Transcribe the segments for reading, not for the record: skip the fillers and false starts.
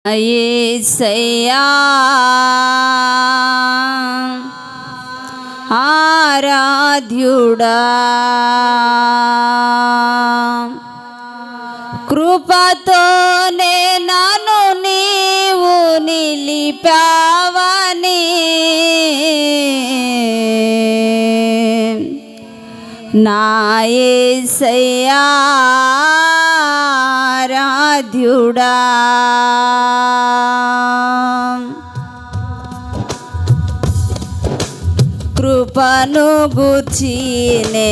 యేసయ్యా ఆరాధ్యుడా, కృపతోనే నన్ను నీవు నిలిపావని నా యేసయ్యా ఆరాధ్యుడా. కృపను గూర్చినే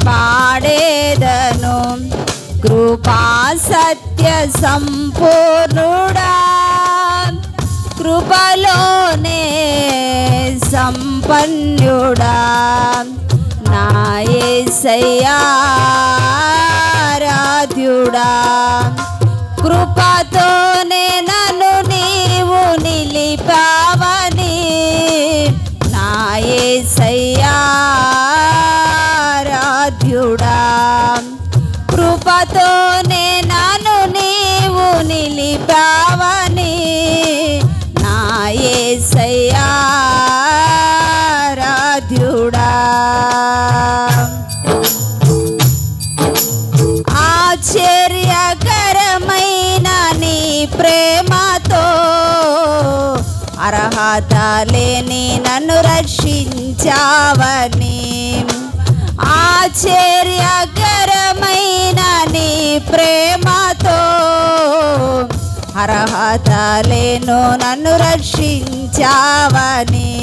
పాడేదను, కృపా సత్య సంపూర్ణుడా, కృపలోనే సంపన్నుడా, నా యేసయ్యా ఆరాధ్యుడా. కృపతోనే నన్ను నీవు నిలిపావని నా యేసయ్యా ఆరాధ్యుడా. కృపతోనే నన్ను నీవు నిలిపావని నా యేసయ్యా ఆరాధ్యుడా. ఆశ్చర్యకరమైన నీ ప్రేమతో అర్హత లేని నన్ను రక్షించావని, ఆశ్చర్యకరమైన నీ ప్రేమతో అర్హత లేను నన్ను రక్షించావని,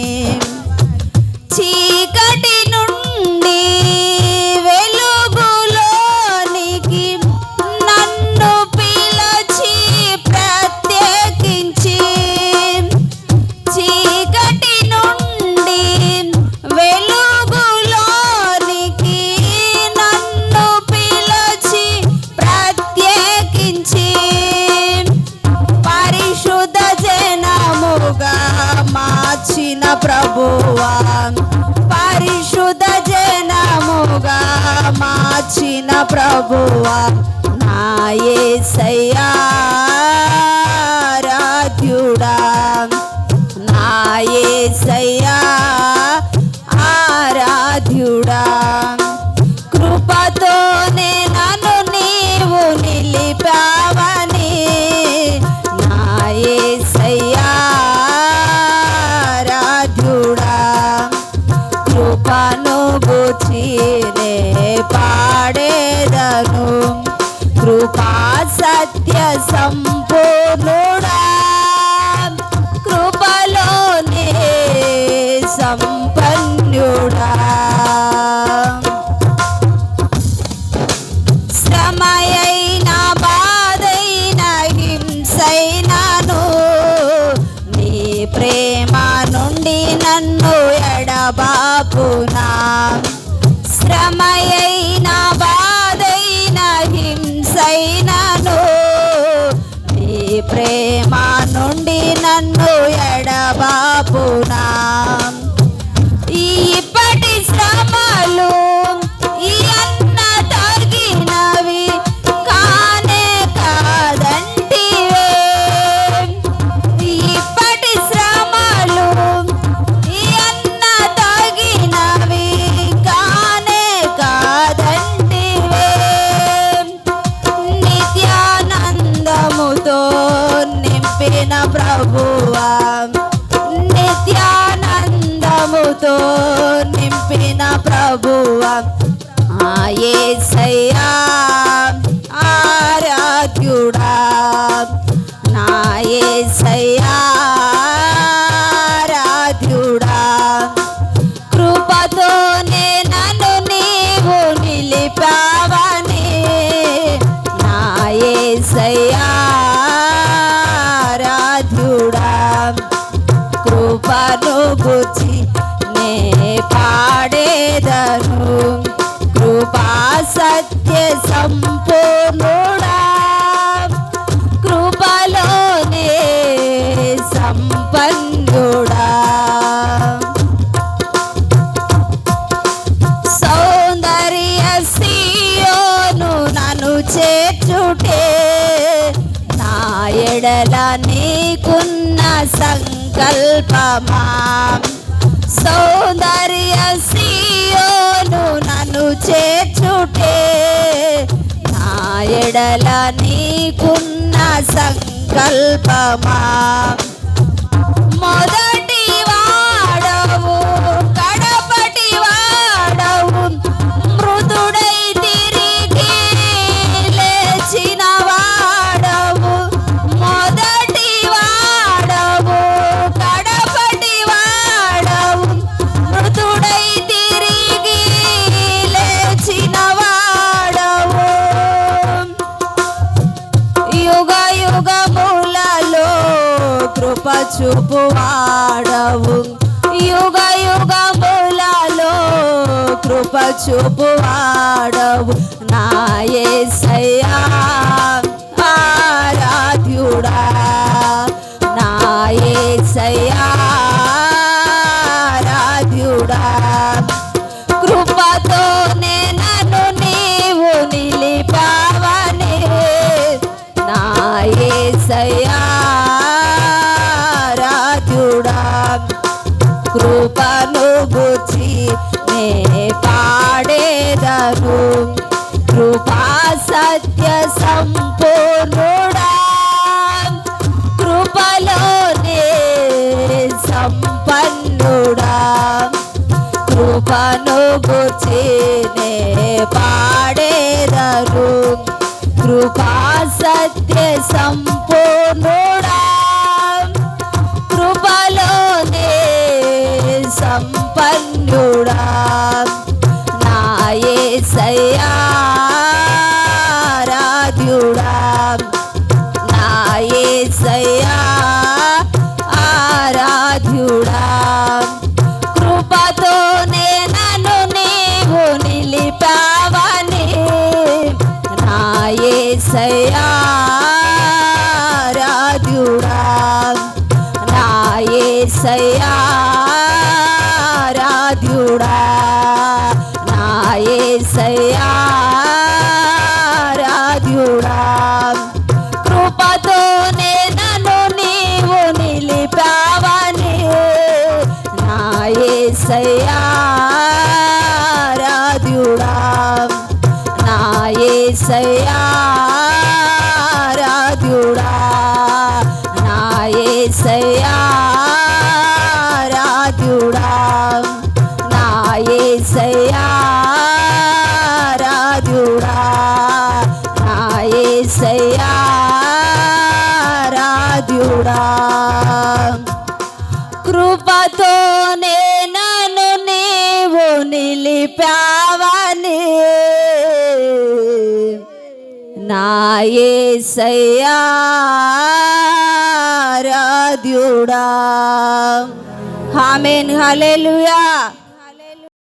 చీకటి నుండి వెలుగులోనికి నన్ను పిలిచి ప్రత్యేకించి, చీకటి నుండి వెలుగులోనికి నన్ను పిలిచి ప్రత్యేకించి, పరిశుద్ధ జనముగా మార్చిన ప్రభువా, పరిశుద్ధ జనముగా మార్చిన ప్రభువా, నా యేసయ్యా ఆరాధ్యుడా, నా యేసయ్యా ఆరాధ్యుడా. కృపతోనే నన్ను నీవు నిలిపావని నా యేసయ్యా ఆరాధ్యుడా. కృపను గూర్చినే పాడేదను, కృపా సత్య సంపూర్ణుడా, కృపలోనే సంపన్నుడా. శ్రమయైన బాధైన హింసైనను నీ ప్రేమ నుండి నన్ను ఎడబాపునా, శ్రమయైన బాధైన హింసైనను నీ ప్రేమ నుండి నన్ను ఎడబాపునా. ఇప్పటి శ్రమలు ఇయన్న తగినవి కానే కాదంటివే, ఇప్పటి శ్రమలు ఇయన్న తగినవి కానే కాదంటివే, నిత్యానందముతో నింపిన ప్రభువా, నిత్యానందముతో నింపిన ప్రభువా, ఆ యేసయ్యా ఆరాధ్యుడా, నా యేసయ్యా ఆరాధ్యుడా. కృపతోనే నన్ను నీవు నిలిపావని నా యేసయ్యా ఆరాధ్యుడా. కృపను గూర్చి నే పాడేదను, కృపా సత్య సంపూర్ణుడా, కృప నీకున్న సంకల్పమా సౌందర్య సీయోను నన్ను చేర్చుటే నా ఎడల నీకున్న సంకల్పమా మొదటి వాడవు కడపటి వాడవు మృతుడై తిరిగి లేచిన వాడవు మొదటి వాడవు కడపటి వాడవు మృతుడై తిరిగి లేచిన వాడవు యుగ యుగములలో కృప చూపువాడవు యుగ యుగములలో కృప చూపువాడవు నా యేసయ్యా ఆరాధ్యుడా నా యేసయ్యా ఆరాధ్యుడా కృపతోనే నన్ను నీవు నిలిపావనే నా యేసయ్యా ఆరాధ్యుడా కృపను గురించి నే పాడేదను కృపా సత్య సంపూర్ణుడా కృపలోనే సంపన్నుడా కృపను గురించి నే పాడేదను కృపా సత్య సంపూర్ణుడా కృపలోనే సంపన్నుడా నా యేసయ్యా ఆరాధ్యుడా నా యేసయ్యా ఆరాధ్యుడా కృపతోనే నన్ను నీవు నిలిపావని నా యేసయ్యా ఆరాధ్యుడా నా యేసయ్యా ఆరాధ్యుడా నా యేసయ్యా ఆరాధ్యుడా కృపతోనే నన్ను నీవు నిలిపావని నా యేసయ్యా ఆరాధ్యుడా నా యేసయ్యా ఆరాధ్యుడా నా యేసయ్యా ఆరాధ్యుడా నా యేసయ్యా ఆరాధ్యుడా నా యేసయ్యా ఆరాధ్యుడా కృపతోనే నన్ను నీవు నిలిపావని నా యేసయ్యా ఆరాధ్యుడా ఆమేన్ హల్లెలూయా.